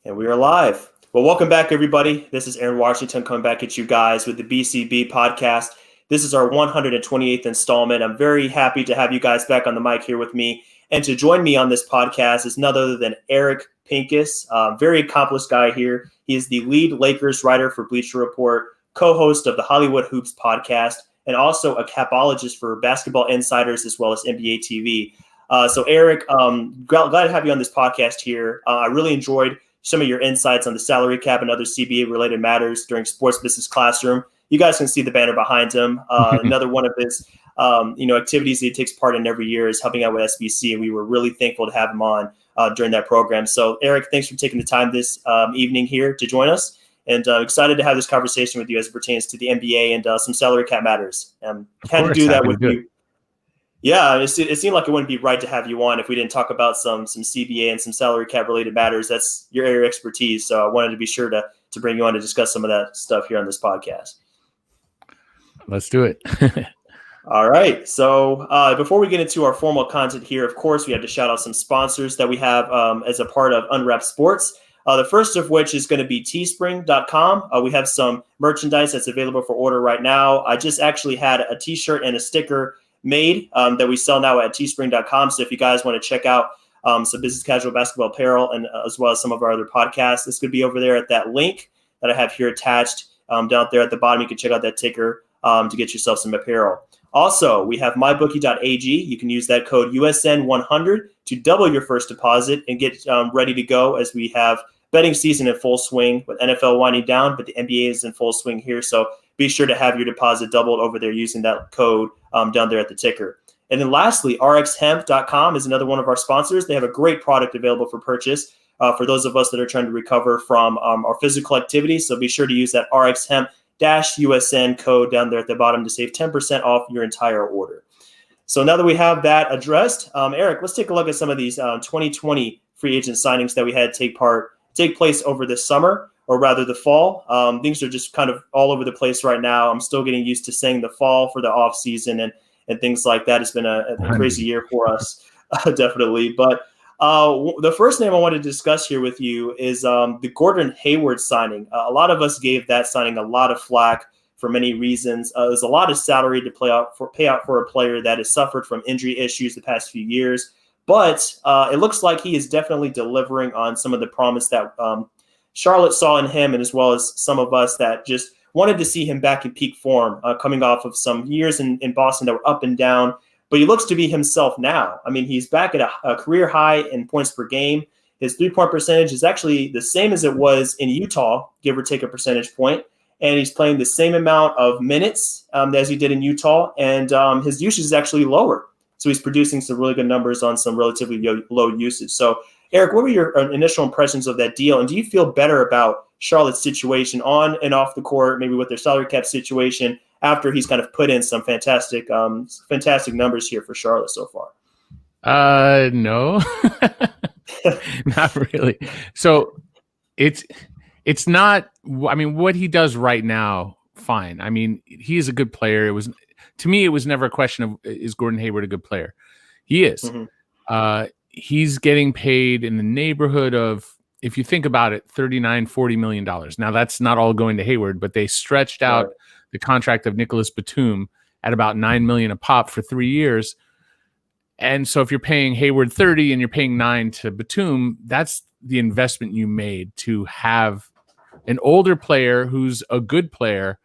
And we are live. Well, welcome back, everybody. This is Aaron Washington coming back at you guys with the BCB podcast. This is our 128th installment. I'm very happy to have you guys back on the mic here with me. And to join me on this podcast is none other than Eric Pincus, very accomplished guy here. He is the lead Lakers writer for Bleacher Report, co-host of the Hollywood Hoops podcast, and also a capologist for Basketball Insiders as well as NBA TV. So Eric, glad to have you on this podcast here. I really enjoyed some of your insights on the salary cap and other CBA-related matters during Sports Business Classroom. You guys can see the banner behind him. Another one of his activities that he takes part in every year is helping out with SBC, and we were really thankful to have him on during that program. So, Eric, thanks for taking the time this evening here to join us, and excited to have this conversation with you as it pertains to the NBA and some salary cap matters. Had to do that with you. Yeah, it seemed like it wouldn't be right to have you on if we didn't talk about some CBA and some salary cap related matters. That's your area of expertise. So I wanted to be sure to bring you on to discuss some of that stuff here on this podcast. Let's do it. All right. So before we get into our formal content here, of course, we have to shout out some sponsors that we have as a part of Unwrapped Sports. The first of which is going to be teespring.com. We have some merchandise that's available for order right now. I just actually had a t-shirt and a sticker made that we sell now at teespring.com. So if you guys want to check out some business casual basketball apparel and as well as some of our other podcasts, this could be over there at that link that I have here attached down there at the bottom. You can check out that ticker to get yourself some apparel. Also, we have mybookie.ag. You can use that code USN100 to double your first deposit and get ready to go as we have betting season in full swing with NFL winding down, but the NBA is in full swing here. So be sure to have your deposit doubled over there using that code down there at the ticker. And then lastly, rxhemp.com is another one of our sponsors. They have a great product available for purchase for those of us that are trying to recover from our physical activity. So be sure to use that rxhemp-USN code down there at the bottom to save 10% off your entire order. So now that we have that addressed, Eric, let's take a look at some of these 2020 free agent signings that we had take place over the summer, or rather the fall. Things are just kind of all over the place right now. I'm still getting used to saying the fall for the off season and things like that. It's been a crazy year for us, definitely. But the first name I wanted to discuss here with you is the Gordon Hayward signing. A lot of us gave that signing a lot of flack for many reasons. There's a lot of salary to pay out for a player that has suffered from injury issues the past few years. But it looks like he is definitely delivering on some of the promise that Charlotte saw in him, and as well as some of us that just wanted to see him back in peak form, coming off of some years in Boston that were up and down. But he looks to be himself now. I mean, he's back at a career high in points per game. His three-point percentage is actually the same as it was in Utah, give or take a percentage point. And he's playing the same amount of minutes as he did in Utah, and his usage is actually lower. So he's producing some really good numbers on some relatively low usage. So, Eric, what were your initial impressions of that deal? And do you feel better about Charlotte's situation on and off the court, maybe with their salary cap situation, after he's kind of put in some fantastic numbers here for Charlotte so far? No, not really. So it's not, I mean, what he does right now, fine. I mean, he is a good player. To me, it was never a question of, is Gordon Hayward a good player? He is. Mm-hmm. He's getting paid in the neighborhood of, if you think about it, $39-40 million. Now, that's not all going to Hayward, but they stretched out the contract of Nicholas Batum at about $9 million a pop for 3 years. And so if you're paying Hayward 30 and you're paying 9 to Batum, that's the investment you made to have an older player who's a good player,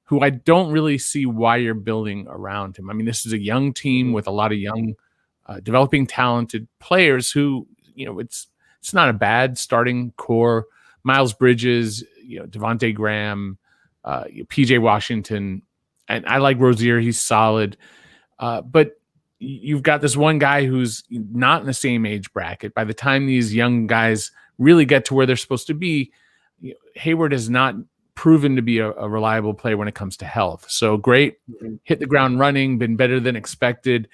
who I don't really see why you're building around him. I mean, this is a young team with a lot of young, developing talented players who, it's not a bad starting core. Miles Bridges, Devontae Graham, PJ Washington, and I like Rozier. He's solid. But you've got this one guy who's not in the same age bracket. By the time these young guys really get to where they're supposed to be, Hayward has not proven to be a reliable player when it comes to health. So great, hit the ground running, been better than expected.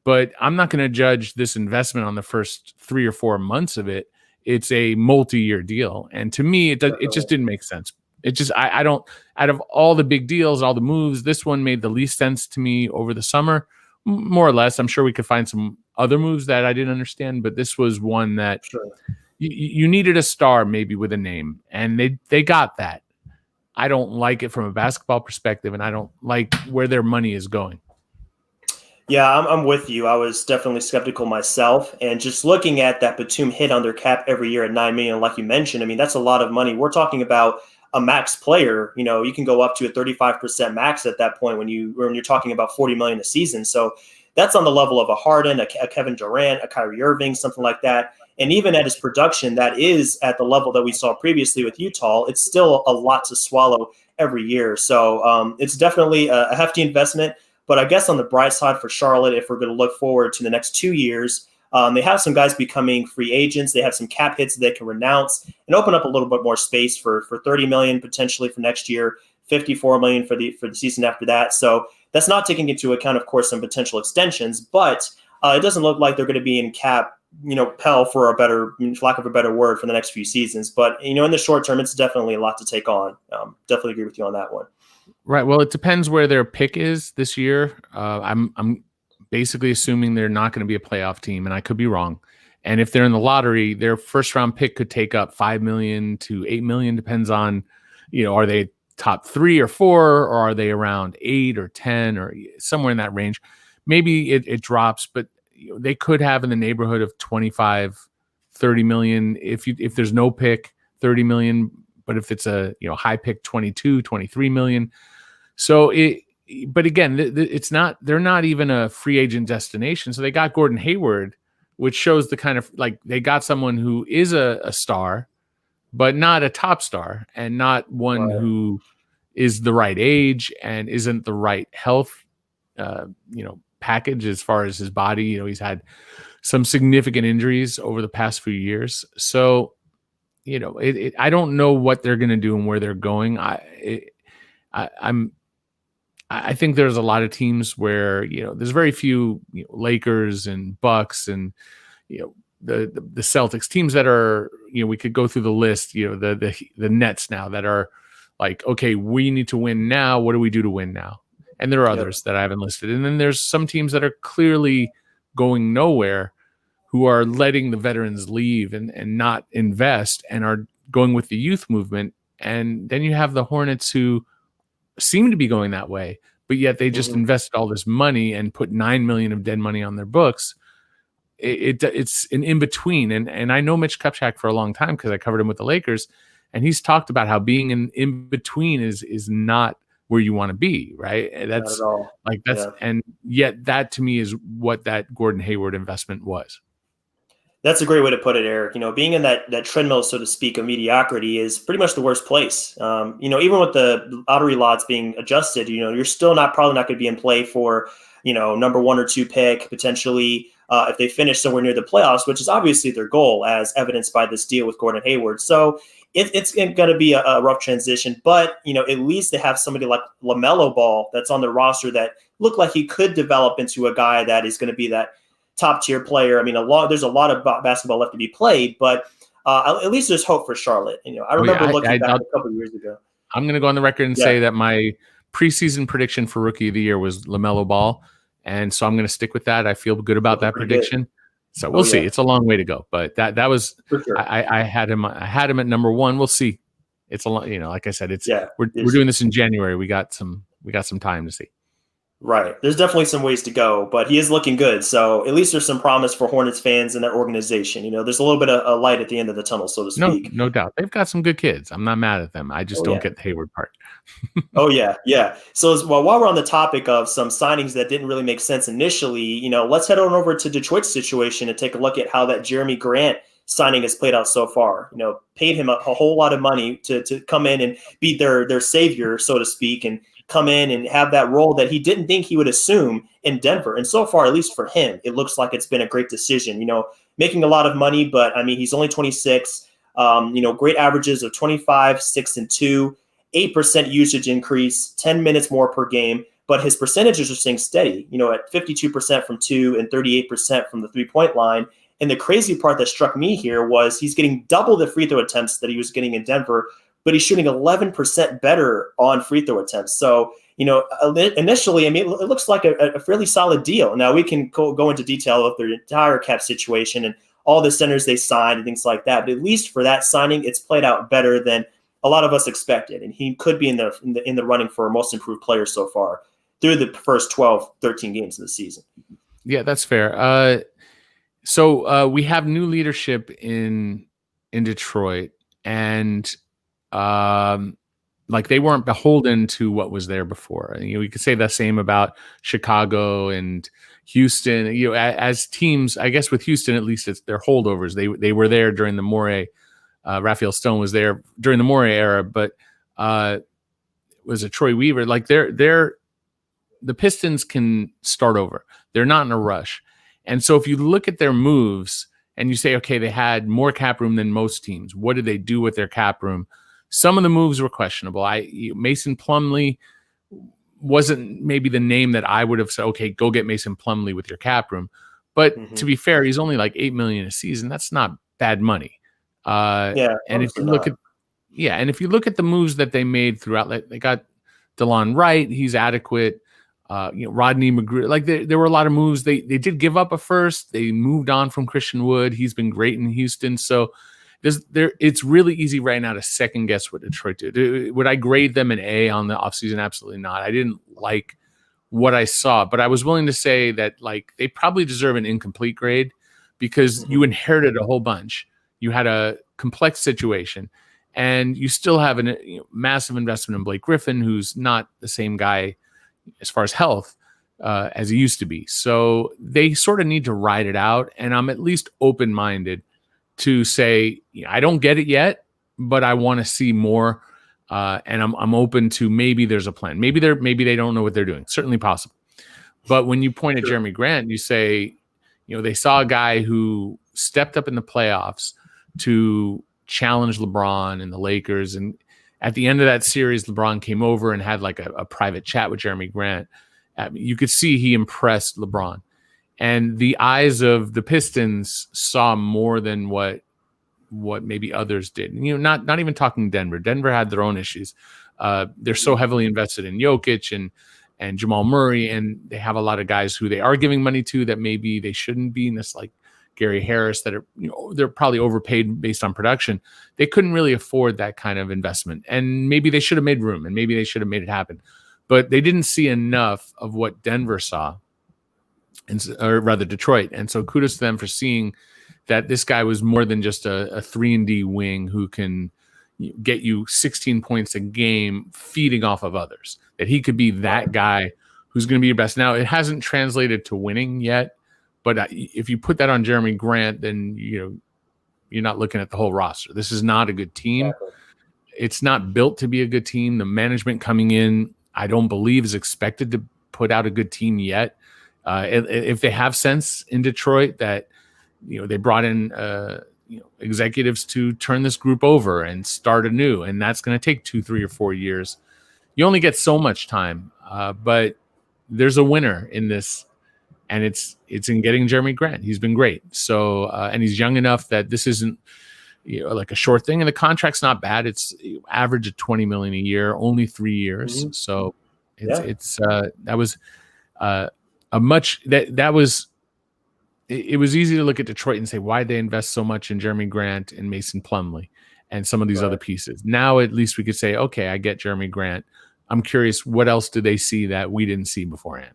But I'm not going to judge this investment on the first 3 or 4 months of it. It's a multi-year deal. And to me, it just didn't make sense. It just, I don't, out of all the big deals, all the moves, this one made the least sense to me over the summer, more or less. I'm sure we could find some other moves that I didn't understand, but this was one that you needed a star maybe with a name, and they got that. I don't like it from a basketball perspective, and I don't like where their money is going. Yeah, I'm with you. I was definitely skeptical myself, and just looking at that Batum hit on their cap every year at 9 million, like you mentioned, I mean that's a lot of money. We're talking about a max player. You know, you can go up to a 35% max at that point when you're talking about 40 million a season. So that's on the level of a Harden, a Kevin Durant, a Kyrie Irving, something like that. And even at his production, that is at the level that we saw previously with Utah. It's still a lot to swallow every year. So it's definitely a hefty investment. But I guess on the bright side for Charlotte, if we're going to look forward to the next 2 years, they have some guys becoming free agents. They have some cap hits that they can renounce and open up a little bit more space for 30 million potentially for next year, 54 million for the season after that. So that's not taking into account, of course, some potential extensions. But it doesn't look like they're going to be in cap, hell for lack of a better word, for the next few seasons. But in the short term, it's definitely a lot to take on. Definitely agree with you on that one. Right. Well, it depends where their pick is this year. I'm basically assuming they're not going to be a playoff team, and I could be wrong. And if they're in the lottery, their first round pick could take up 5 million to 8 million. Depends on, are they top 3 or 4, or are they around 8 or 10 or somewhere in that range? Maybe it drops, but they could have in the neighborhood of 25, 30 million. If there's no pick, 30 million. But if it's a high pick, 22, 23 million. So but again, it's not. They're not even a free agent destination. So they got Gordon Hayward, which shows the kind of they got someone who is a star, but not a top star, and not one who is the right age and isn't the right health, package as far as his body. He's had some significant injuries over the past few years. So, I don't know what they're going to do and where they're going. I think there's a lot of teams where there's very few Lakers and Bucks and the Celtics, teams that are we could go through the list. The Nets now that are like, okay, we need to win now. What do we do to win now? And there are others that I haven't listed. And then there's some teams that are clearly going nowhere, who are letting the veterans leave and not invest and are going with the youth movement. And then you have the Hornets, who seem to be going that way, but yet they just invested all this money and put 9 million of dead money on their books. It's an in-between. And I know Mitch Kupchak for a long time because I covered him with the Lakers, and he's talked about how being in between is not where you want to be, right? That's like and yet that to me is what that Gordon Hayward investment was. That's a great way to put it, Eric. Being in that treadmill, so to speak, of mediocrity is pretty much the worst place. Even with the lottery lots being adjusted, you're still probably not going to be in play for, number 1 or 2 pick potentially if they finish somewhere near the playoffs, which is obviously their goal, as evidenced by this deal with Gordon Hayward. So it's going to be a rough transition, but at least they have somebody like LaMelo Ball that's on the roster that looked like he could develop into a guy that is going to be that top tier player. I mean, there's a lot of basketball left to be played, but at least there's hope for Charlotte. I remember looking back a couple of years ago. I'm going to go on the record and say that my preseason prediction for Rookie of the Year was LaMelo Ball, and so I'm going to stick with that. I feel good about that prediction. Good. So we'll see. It's a long way to go, but that was sure. I had him at number 1. We'll see. It's a lot. Like I said, we're doing this in January. We got some time to see. Right. There's definitely some ways to go, but he is looking good. So at least there's some promise for Hornets fans and their organization. There's a little bit of a light at the end of the tunnel, so to speak. No doubt. They've got some good kids. I'm not mad at them. I just don't get the Hayward part. Oh, yeah. Yeah. So while we're on the topic of some signings that didn't really make sense initially, let's head on over to Detroit's situation and take a look at how that Jeremy Grant signing has played out so far. Paid him a whole lot of money to come in and be their savior, so to speak, and come in and have that role that he didn't think he would assume in Denver. And so far, at least for him, it looks like it's been a great decision, making a lot of money, but I mean, he's only 26, great averages of 25, 6 and 2, 8% usage increase, 10 minutes more per game, but his percentages are staying steady, at 52% from 2 and 38% from the 3-point line. And the crazy part that struck me here was he's getting double the free throw attempts that he was getting in Denver, but he's shooting 11% better on free throw attempts. So, initially, I mean, it looks like a fairly solid deal. Now we can go into detail of their entire cap situation and all the centers they signed and things like that. But at least for that signing, it's played out better than a lot of us expected. And he could be in the running for most improved player so far through the first 12, 13 games of the season. Yeah, that's fair. So we have new leadership in Detroit, and like they weren't beholden to what was there before. And, you could say the same about Chicago and Houston. As teams, I guess with Houston, at least it's their holdovers. They were there during the Morey. Raphael Stone was there during the Morey era, but was it Troy Weaver? Like the Pistons can start over. They're not in a rush. And so if you look at their moves and you say, okay, they had more cap room than most teams. What did they do with their cap room? Some of the moves were questionable. Mason Plumlee wasn't maybe the name that I would have said, okay, go get Mason Plumlee with your cap room. But to be fair, he's only like $8 million a season. That's not bad money. And if you look at the moves that they made throughout, they got DeLon Wright, he's adequate. Rodney McGrew, like there were a lot of moves. They did give up a first. They moved on from Christian Wood. He's been great in Houston. So it's really easy right now to second guess what Detroit did. Would I grade them an A on the offseason? Absolutely not. I didn't like what I saw, but I was willing to say that like they probably deserve an incomplete grade because you inherited a whole bunch. You had a complex situation, and you still have a massive investment in Blake Griffin, who's not the same guy as far as health as he used to be. So they sort of need to ride it out, and I'm at least open-minded to say, I don't get it yet, but I want to see more, and I'm open to maybe there's a plan. Maybe they don't know what they're doing. Certainly possible. But when you point at Jeremy Grant, you say, they saw a guy who stepped up in the playoffs to challenge LeBron and the Lakers, and at the end of that series, LeBron came over and had like a private chat with Jeremy Grant. You could see he impressed LeBron. And the eyes of the Pistons saw more than what maybe others did. Not even talking Denver. Denver had their own issues. They're so heavily invested in Jokic and Jamal Murray, and they have a lot of guys who they are giving money to that maybe they shouldn't be. And it's like Gary Harris that are, they're probably overpaid based on production. They couldn't really afford that kind of investment. And maybe they should have made room, and maybe they should have made it happen. But they didn't see enough of what Denver saw, or rather Detroit. And so kudos to them for seeing that this guy was more than just a 3-and-D wing who can get you 16 points a game feeding off of others, that he could be that guy who's going to be your best. Now, it hasn't translated to winning yet, but if you put that on Jeremy Grant, then you're not looking at the whole roster. This is not a good team. Exactly. It's not built to be a good team. The management coming in, I don't believe, is expected to put out a good team yet. If they have sense in Detroit that they brought in executives to turn this group over and start anew, and that's going to take 2, 3, or 4 years. You only get so much time, but there's a winner in this, and it's in getting Jeremy Grant. He's been great. So and he's young enough that this isn't like a short thing, and the contract's not bad. It's average of $20 million a year, only 3 years. Mm-hmm. So that was a much that was. It was easy to look at Detroit and say, why did they invest so much in Jeremy Grant and Mason Plumlee and some of these other pieces? Now, at least we could say, okay, I get Jeremy Grant. I'm curious, what else do they see that we didn't see beforehand?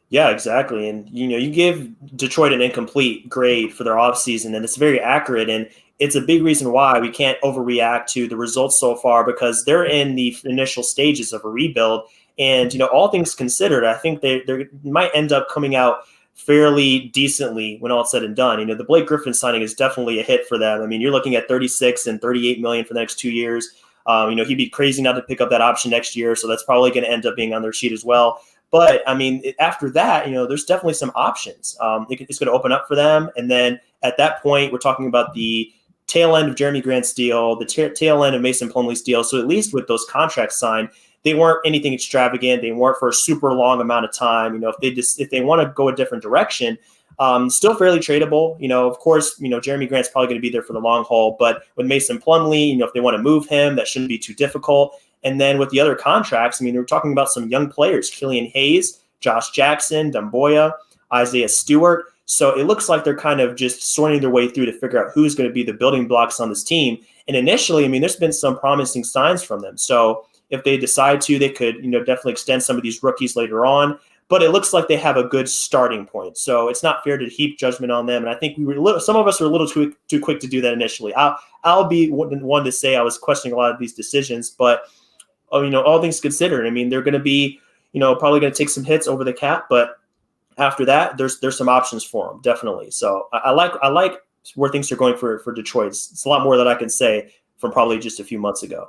Yeah, exactly. And, you give Detroit an incomplete grade for their offseason, and it's very accurate. And it's a big reason why we can't overreact to the results so far, because they're in the initial stages of a rebuild. And, all things considered, I think they might end up coming out fairly decently when all said and done. The Blake Griffin signing is definitely a hit for them. I mean, you're looking at 36 and 38 million for the next 2 years. He'd be crazy not to pick up that option next year. So that's probably going to end up being on their sheet as well. But I mean, after that, there's definitely some options. It's going to open up for them. And then at that point, we're talking about the tail end of Jeremy Grant's deal, the tail end of Mason Plumlee's deal. So at least with those contracts signed, they weren't anything extravagant. They weren't for a super long amount of time. If they want to go a different direction, still fairly tradable. Of course, Jeremy Grant's probably going to be there for the long haul. But with Mason Plumlee, if they want to move him, that shouldn't be too difficult. And then with the other contracts, we're talking about some young players: Killian Hayes, Josh Jackson, Dumboya, Isaiah Stewart. So it looks like they're kind of just sorting their way through to figure out who's going to be the building blocks on this team. And initially, I mean, there's been some promising signs from them. So if they decide to, they could, definitely extend some of these rookies later on. But it looks like they have a good starting point. So it's not fair to heap judgment on them. And I think some of us were a little too quick to do that initially. I'll be one to say I was questioning a lot of these decisions, but all things considered, I mean, they're going to be, probably going to take some hits over the cap, but after that, there's some options for them, definitely. So I like where things are going for Detroit. It's a lot more that I can say from probably just a few months ago.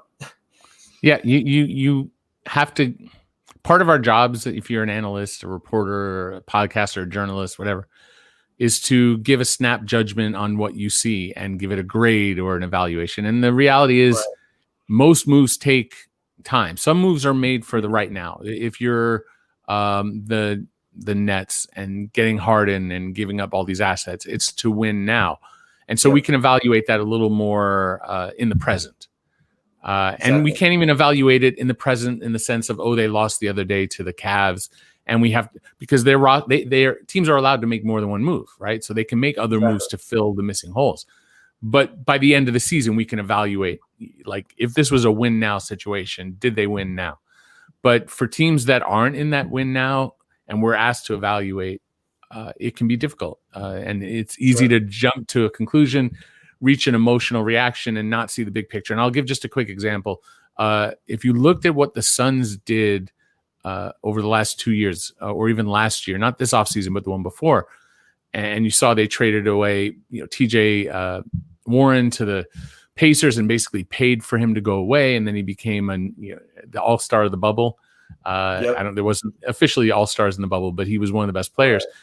Yeah, you have to. Part of our jobs, if you're an analyst, a reporter, a podcaster, a journalist, whatever, is to give a snap judgment on what you see and give it a grade or an evaluation. And the reality is, right, most moves take time. Some moves are made for the right now. If you're the Nets and getting Harden and giving up all these assets, it's to win now. And so we can evaluate that a little more in the present. Exactly. And we can't even evaluate it in the present in the sense of, they lost the other day to the Cavs, and we have, because their teams are allowed to make more than one move, right? So they can make other moves to fill the missing holes. But by the end of the season, we can evaluate, like, if this was a win now situation, did they win now? But for teams that aren't in that win now, and we're asked to evaluate, it can be difficult, and it's easy to jump to a conclusion, reach an emotional reaction, and not see the big picture. And I'll give just a quick example. If you looked at what the Suns did over the last 2 years, or even last year, not this offseason, but the one before, and you saw they traded away, TJ Warren to the Pacers and basically paid for him to go away, and then he became the all-star of the bubble. There wasn't officially all-stars in the bubble, but he was one of the best players. Right.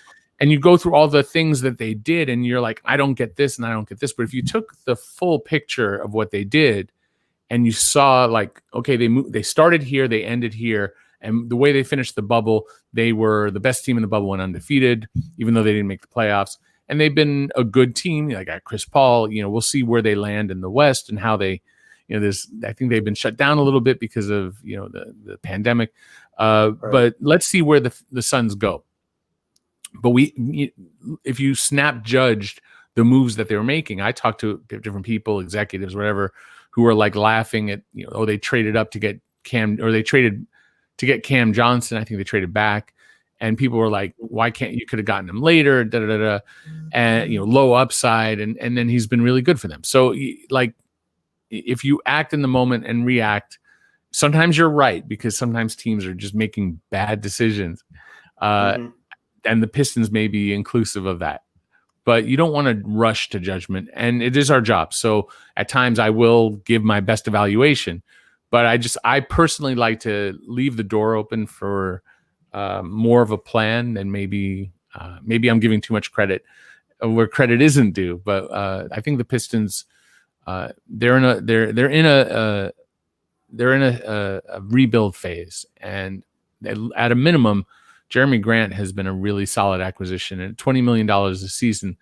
And you go through all the things that they did, and you're like, I don't get this and I don't get this. But if you took the full picture of what they did, and you saw, like, okay, they started here, they ended here, and the way they finished the bubble, they were the best team in the bubble and undefeated, even though they didn't make the playoffs. And they've been a good team. They got Chris Paul. We'll see where they land in the West and how they, I think they've been shut down a little bit because of the pandemic. Right. But let's see where the Suns go. But if you snap judged the moves that they were making, I talked to different people, executives, whatever, who were like laughing at, they traded up to get Cam, or they traded to get Cam Johnson. I think they traded back, and people were like, why can't you could have gotten him later, and low upside, and then he's been really good for them. So like, if you act in the moment and react, sometimes you're right, because sometimes teams are just making bad decisions. And the Pistons may be inclusive of that, but you don't want to rush to judgment, and it is our job. So at times I will give my best evaluation, but I personally like to leave the door open for more of a plan than maybe I'm giving too much credit where credit isn't due. But I think the Pistons, they're in a rebuild phase, and at a minimum, Jeremy Grant has been a really solid acquisition, and $20 million a season.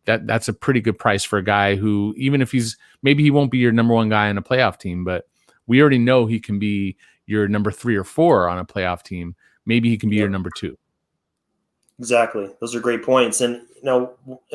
That's a pretty good price for a guy who, even if maybe he won't be your number one guy on a playoff team, but we already know he can be your number 3 or 4 on a playoff team. Maybe he can be your number 2. Exactly. Those are great points. And,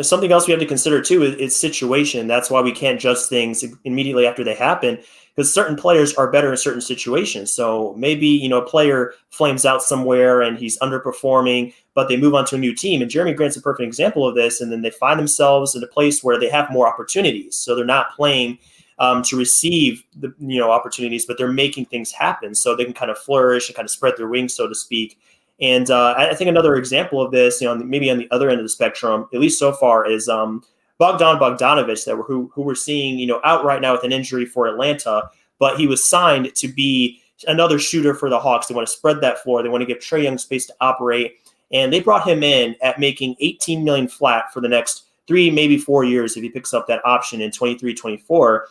something else we have to consider too is situation. That's why we can't judge things immediately after they happen, because certain players are better in certain situations. So maybe, a player flames out somewhere and he's underperforming, but they move on to a new team. And Jeremy Grant's a perfect example of this. And then they find themselves in a place where they have more opportunities. So they're not playing to receive the opportunities, but they're making things happen so they can kind of flourish and kind of spread their wings, so to speak. And I think another example of this, maybe on the other end of the spectrum, at least so far, is Bogdanovic, who we're seeing, out right now with an injury for Atlanta, but he was signed to be another shooter for the Hawks. They want to spread that floor. They want to give Trae Young space to operate, and they brought him in at making $18 million flat for the next 3, maybe 4 years if he picks up that option in 23-24.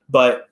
But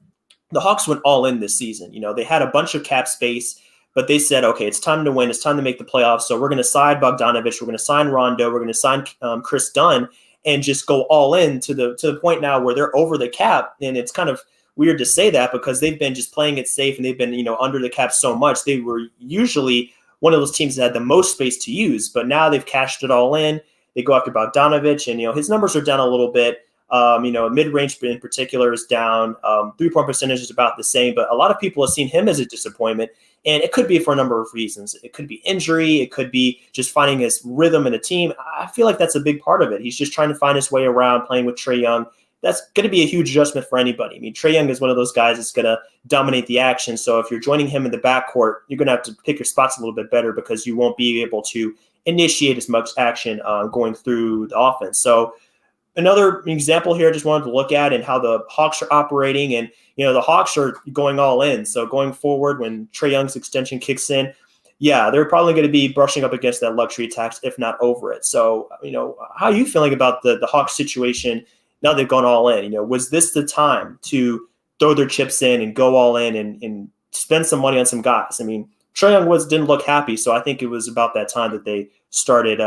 the Hawks went all in this season. They had a bunch of cap space, but they said, okay, it's time to win. It's time to make the playoffs. So we're going to sign Bogdanovic. We're going to sign Rondo. We're going to sign Chris Dunn, and just go all in to the point now where they're over the cap. And it's kind of weird to say that, because they've been just playing it safe, and they've been, under the cap so much. They were usually one of those teams that had the most space to use, but now they've cashed it all in. they go after Bogdanovich, and his numbers are down a little bit. Mid-range in particular is down. 3-point percentage is about the same, but a lot of people have seen him as a disappointment, and it could be for a number of reasons. It could be injury. It could be just finding his rhythm in a team. I feel like that's a big part of it. He's just trying to find his way around playing with Trae Young. That's going to be a huge adjustment for anybody. I mean, Trae Young is one of those guys that's going to dominate the action. So if you're joining him in the backcourt, you're going to have to pick your spots a little bit better because you won't be able to initiate as much action going through the offense. So another example here I just wanted to look at and how the Hawks are operating. And, the Hawks are going all in. So going forward, when Trae Young's extension kicks in, yeah, they're probably going to be brushing up against that luxury tax, if not over it. So, how are you feeling about the Hawks situation now they've gone all in? Was this the time to throw their chips in and go all in and spend some money on some guys? I mean, Trae Young didn't look happy, so I think it was about that time that they started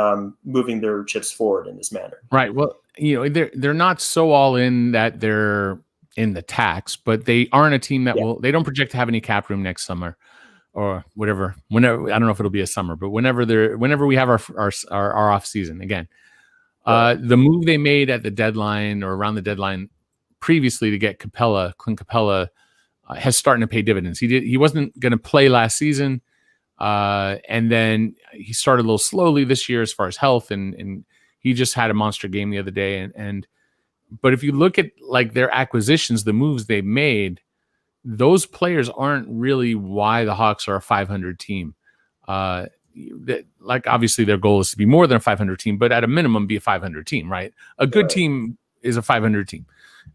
moving their chips forward in this manner. Right. Well, they're not so all in that they're in the tax, but they aren't a team that they don't project to have any cap room next summer or whatever. Whenever, I don't know if it'll be a summer, but whenever we have our off season again. The move they made at the deadline or around the deadline previously to get Clint Capella, has started to pay dividends. He wasn't going to play last season, and then he started a little slowly this year as far as health, and he just had a monster game the other day. But if you look at like their acquisitions, the moves they made, those players aren't really why the Hawks are a 500 team. Like obviously their goal is to be more than a 500 team, but at a minimum be a 500 team, right? A good team is a 500 team.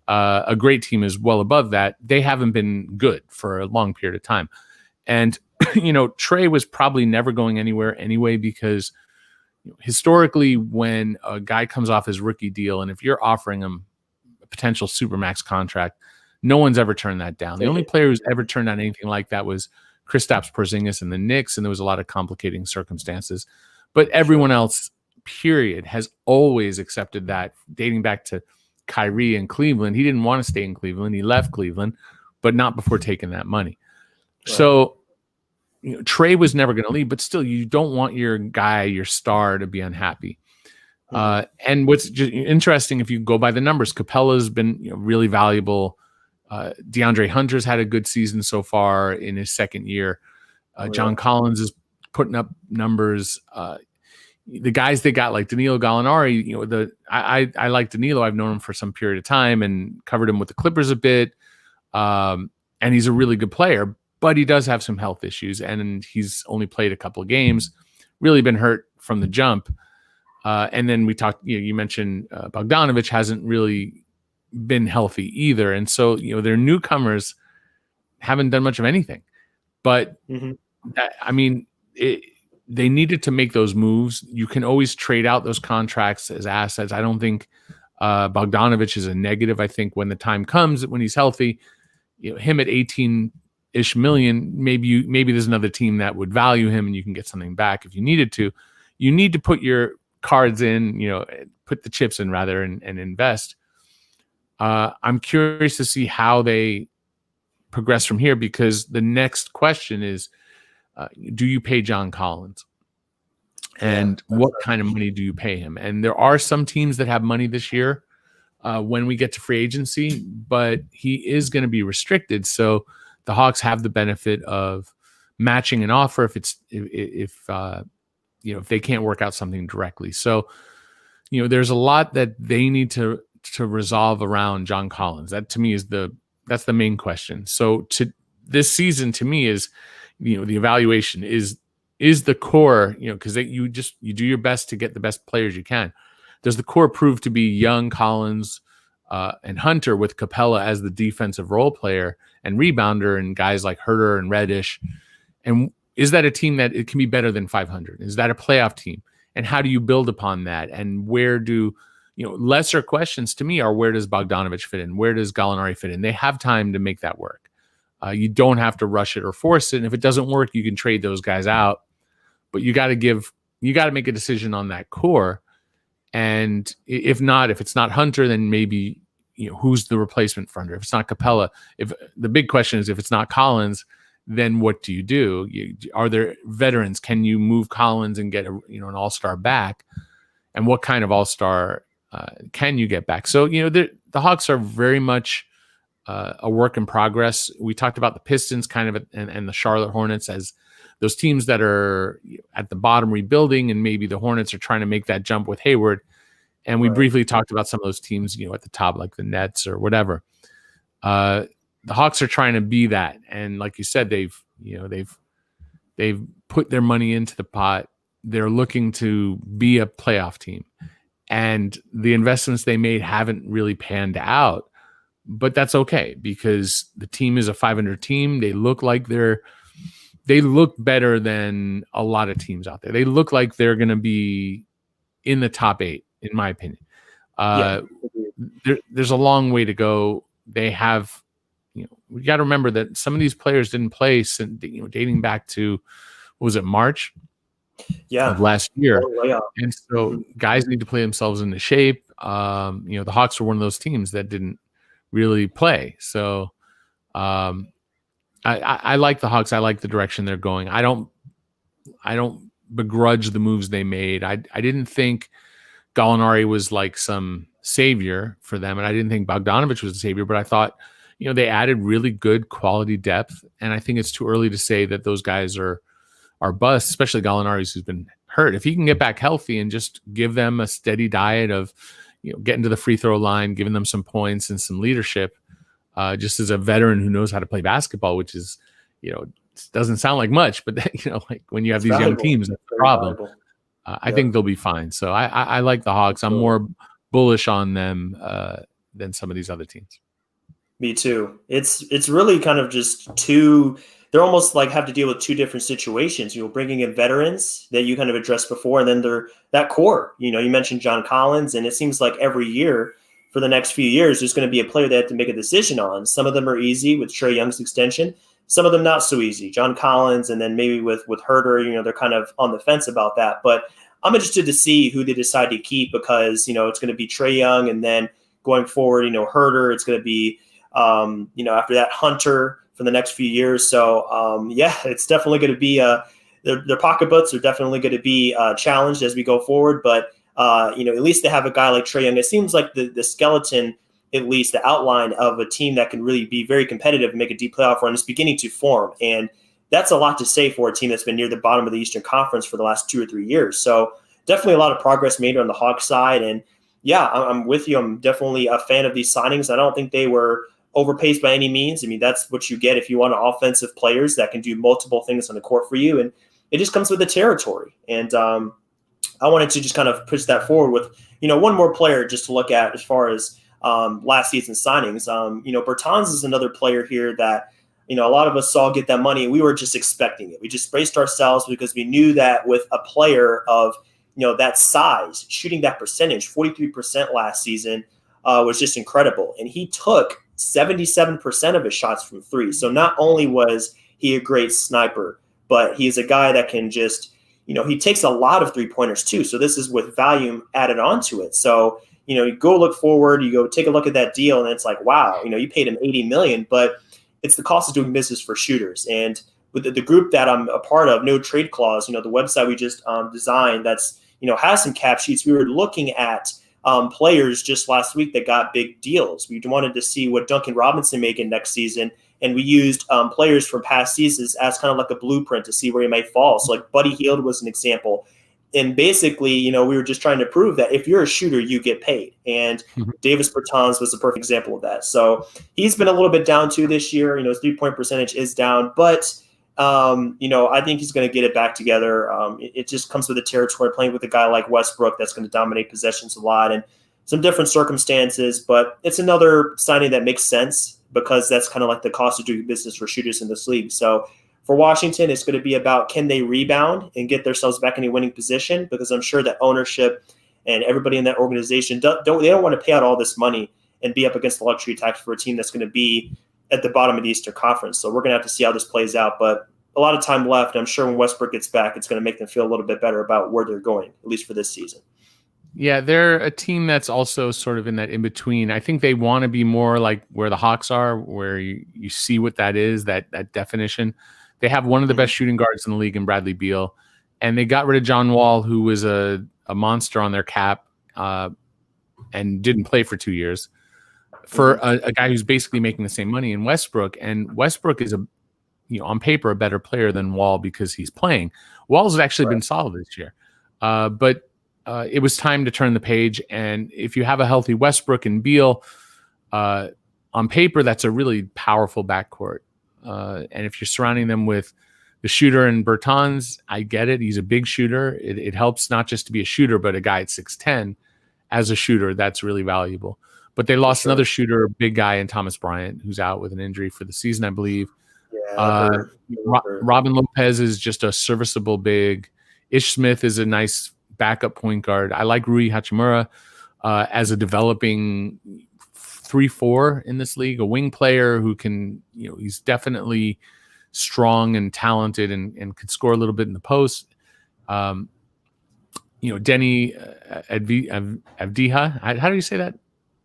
A great team is well above that. They haven't been good for a long period of time. And, Trae was probably never going anywhere anyway, because historically when a guy comes off his rookie deal, and if you're offering him a potential supermax contract, no one's ever turned that down. The only player who's ever turned down anything like that was Kristaps Porzingis and the Knicks, and there was a lot of complicating circumstances. But everyone else, period, has always accepted that, dating back to Kyrie in Cleveland. He didn't want to stay in Cleveland. He left Cleveland, but not before taking that money. Right. So, Trae was never going to leave, but still, you don't want your guy, your star, to be unhappy. And what's just interesting, if you go by the numbers, Capella's been really valuable. DeAndre Hunter's had a good season so far in his second year. John Collins is putting up numbers. The guys they got, like Danilo Gallinari, I like Danilo. I've known him for some period of time and covered him with the Clippers a bit. And he's a really good player, but he does have some health issues, and he's only played a couple of games, really been hurt from the jump. And then we talked, you mentioned Bogdanovich hasn't really been healthy either. And so, their newcomers haven't done much of anything. But, they needed to make those moves. You can always trade out those contracts as assets. I don't think Bogdanovich is a negative. I think when the time comes, when he's healthy, him at 18-ish million, maybe there's another team that would value him and you can get something back if you needed to. You need to put your cards in, put the chips in rather and invest. I'm curious to see how they progress from here, because the next question is, do you pay John Collins? And what kind of money do you pay him? And there are some teams that have money this year when we get to free agency, but he is going to be restricted. So the Hawks have the benefit of matching an offer if they can't work out something directly. So, there's a lot that they need to resolve around John Collins. That to me that's the main question. So this season to me is, the evaluation is the core, because you do your best to get the best players you can. Does the core prove to be Young, Collins, and Hunter, with Capella as the defensive role player and rebounder, and guys like Herter and Reddish? And is that a team that it can be better than 500? Is that a playoff team? And how do you build upon that? And where do, lesser questions to me are, where does Bogdanovich fit in? Where does Gallinari fit in? They have time to make that work. You don't have to rush it or force it. And if it doesn't work, you can trade those guys out. But you got to make a decision on that core. And if it's not Hunter, then maybe, who's the replacement for Hunter? If it's not Capella, if the big question is, if it's not Collins, then what do you do? Are there veterans? Can you move Collins and get an all-star back? and what kind of all-star can you get back? So, the Hawks are very much a work in progress. We talked about the Pistons kind of and the Charlotte Hornets as those teams that are at the bottom rebuilding, and maybe the Hornets are trying to make that jump with Hayward. And we briefly talked about some of those teams, at the top, like the Nets or whatever. The Hawks are trying to be that, and like you said, they've put their money into the pot. They're looking to be a playoff team, and the investments they made haven't really panned out. But that's okay, because the team is a 500 team. They look better than a lot of teams out there. They look like they're going to be in the top 8, in my opinion. There's a long way to go. They have, we got to remember that some of these players didn't play since, dating back to, what was it, March of last year. And so guys need to play themselves into shape. The Hawks were one of those teams that didn't really play. So I like the Hawks. I like the direction they're going. I don't begrudge the moves they made. I didn't think Gallinari was like some savior for them, and I didn't think Bogdanovich was a savior, but I thought, they added really good quality depth, and I think it's too early to say that those guys are busts, especially Gallinari's, who's been hurt. If he can get back healthy and just give them a steady diet of, getting to the free throw line, giving them some points and some leadership, just as a veteran who knows how to play basketball, which is, doesn't sound like much, but like when you have these young teams, that's the problem. I think they'll be fine. So I like the Hawks. I'm more bullish on them than some of these other teams. Me too. It's really kind of just they're almost like have to deal with two different situations, bringing in veterans that you kind of addressed before, and then they're that core, you mentioned John Collins, and it seems like every year for the next few years, there's going to be a player they have to make a decision on. Some of them are easy with Trae Young's extension, some of them not so easy. John Collins, and then maybe with Herter, they're kind of on the fence about that. But I'm interested to see who they decide to keep, because, it's going to be Trae Young, and then going forward, Herter, it's going to be, after that, Hunter for the next few years. So, it's definitely going to be their pocketbooks are definitely going to be challenged as we go forward. But, at least they have a guy like Trae Young. It seems like the skeleton, at least the outline of a team that can really be very competitive and make a deep playoff run is beginning to form. And that's a lot to say for a team that's been near the bottom of the Eastern Conference for the last 2 or 3 years. So definitely a lot of progress made on the Hawks side. And yeah, I'm with you. I'm definitely a fan of these signings. I don't think they were overpaced by any means. I mean, that's what you get if you want offensive players that can do multiple things on the court for you. And it just comes with the territory. And I wanted to just kind of push that forward with, one more player just to look at as far as last season's signings. Bertans is another player here that, a lot of us saw get that money. We were just expecting it. We just braced ourselves because we knew that with a player of, that size, shooting that percentage, 43% last season, was just incredible. And he took 77% of his shots from three. So not only was he a great sniper, but he's a guy that can just, he takes a lot of 3-pointers too. So this is with volume added onto it. So, you go look forward, you go take a look at that deal, and it's like, wow, you paid him $80 million, but it's the cost of doing business for shooters. And with the group that I'm a part of, No Trade Clause, the website we just designed that's, has some cap sheets. We were looking at players just last week that got big deals. We wanted to see what Duncan Robinson making next season. And we used players from past seasons as kind of like a blueprint to see where he might fall. So like Buddy Hield was an example. And basically, we were just trying to prove that if you're a shooter, you get paid. And Davis Bertans was a perfect example of that. So he's been a little bit down too this year. His 3-point percentage is down, but I think he's going to get it back together. It just comes with the territory, playing with a guy like Westbrook that's going to dominate possessions a lot and some different circumstances. But it's another signing that makes sense, because that's kind of like the cost of doing business for shooters in this league. So for Washington, it's going to be about, can they rebound and get themselves back in a winning position? Because I'm sure that ownership and everybody in that organization don't want to pay out all this money and be up against the luxury tax for a team that's going to be at the bottom of the Eastern Conference. So we're going to have to see how this plays out. But a lot of time left. I'm sure when Westbrook gets back, it's going to make them feel a little bit better about where they're going, at least for this season. Yeah, they're a team that's also sort of in that in-between. I think they want to be more like where the Hawks are, where you see what that is, that definition. They have one of the best shooting guards in the league in Bradley Beal, and they got rid of John Wall, who was a a monster on their cap and didn't play for 2 years for a guy who's basically making the same money in Westbrook. And Westbrook is on paper a better player than Wall because he's playing. Wall's actually been solid this year, but it was time to turn the page. And if you have a healthy Westbrook and Beal, on paper, that's a really powerful backcourt. And if you're surrounding them with the shooter and Bertans, I get it. He's a big shooter. It helps not just to be a shooter, but a guy at 6'10" as a shooter. That's really valuable. But they lost another shooter, a big guy in Thomas Bryant, who's out with an injury for the season, I believe. Yeah, Robin Lopez is just a serviceable big. Ish Smith is a nice backup point guard. I like Rui Hachimura as a developing 3-4 in this league, a wing player who can, he's definitely strong and talented and could score a little bit in the post. Denny Avdija, how do you say that?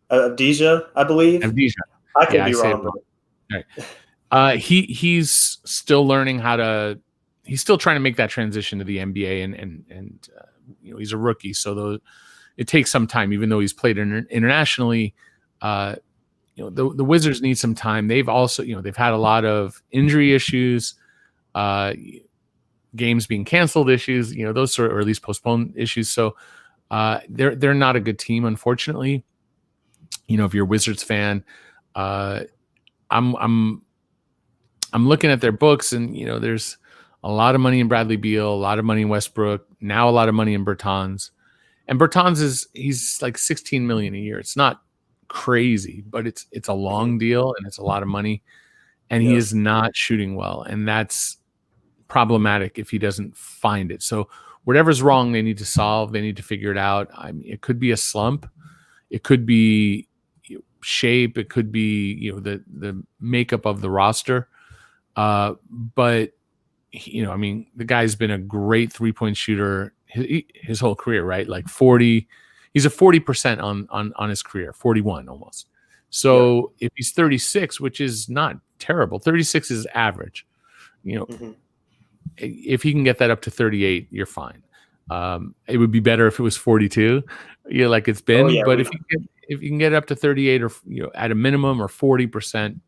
Avdija, I believe. Avdija. I could be wrong. Right. He's still learning he's still trying to make that transition to the NBA and he's a rookie. So it takes some time, even though he's played internationally. The Wizards need some time. They've also, they've had a lot of injury issues, games being canceled issues, those sort, or at least postponed issues. So they're not a good team, unfortunately. If you're a Wizards fan, I'm looking at their books, and there's a lot of money in Bradley Beal, a lot of money in Westbrook, now a lot of money in Bertans. And Bertans he's like $16 million a year. It's not crazy, but it's a long deal and it's a lot of money, and he is not shooting well, and that's problematic if he doesn't find it. So whatever's wrong, they need to solve. They need to figure it out. I mean, it could be a slump, it could be shape, it could be the makeup of the roster, but the guy's been a great 3-point shooter his whole career, right? Like 40. He's a 40% on his career, 41 almost. So if he's 36, which is not terrible, 36 is average. If he can get that up to 38, you're fine. It would be better if it was 42, like it's been. But if you can get up to 38 or at a minimum or 40%,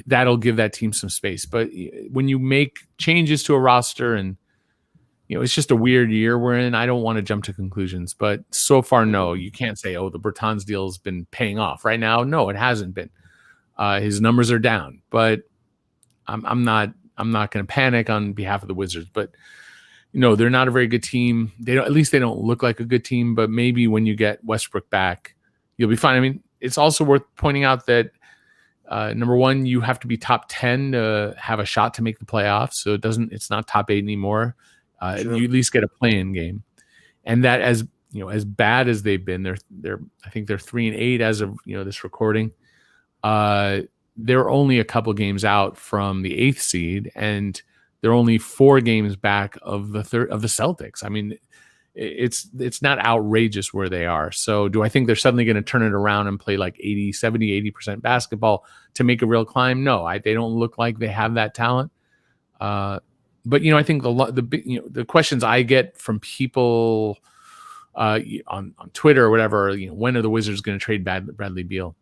that'll give that team some space. But when you make changes to a roster and it's just a weird year we're in, I don't want to jump to conclusions, but so far, no, you can't say, the Bertans deal has been paying off right now. No, it hasn't been. His numbers are down, but I'm not going to panic on behalf of the Wizards, but they're not a very good team. They don't look like a good team, but maybe when you get Westbrook back, you'll be fine. I mean, it's also worth pointing out that number one, you have to be top 10 to have a shot to make the playoffs. So it's not top 8 anymore. You at least get a play-in game, and that as bad as they've been, I think they're 3-8 as of this recording. They're only a couple games out from the 8th seed, and they're only 4 games back of the Celtics. I mean, it's not outrageous where they are. So do I think they're suddenly going to turn it around and play like 80% basketball to make a real climb? No, they don't look like they have that talent. But I think the questions I get from people on Twitter or whatever, when are the Wizards going to trade Bradley Beal?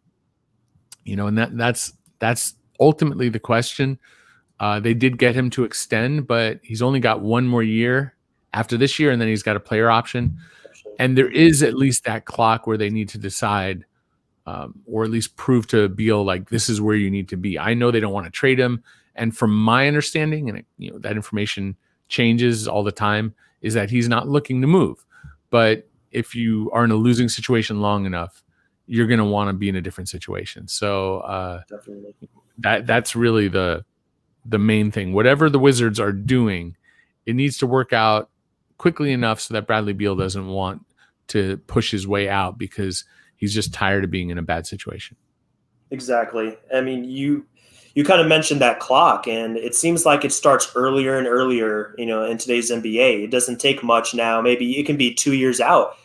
And that's ultimately the question. They did get him to extend, but he's only got 1 more year after this year, and then he's got a player option. And there is at least that clock where they need to decide, or at least prove to Beal, like, this is where you need to be. I know they don't want to trade him. And from my understanding, and that information changes all the time, is that he's not looking to move. But if you are in a losing situation long enough, you're going to want to be in a different situation. So definitely, that's really the main thing. Whatever the Wizards are doing, it needs to work out quickly enough so that Bradley Beal doesn't want to push his way out because he's just tired of being in a bad situation. Exactly. I mean, you kind of mentioned that clock, and it seems like it starts earlier and earlier, in today's NBA. It doesn't take much now. Maybe it can be 2 years out,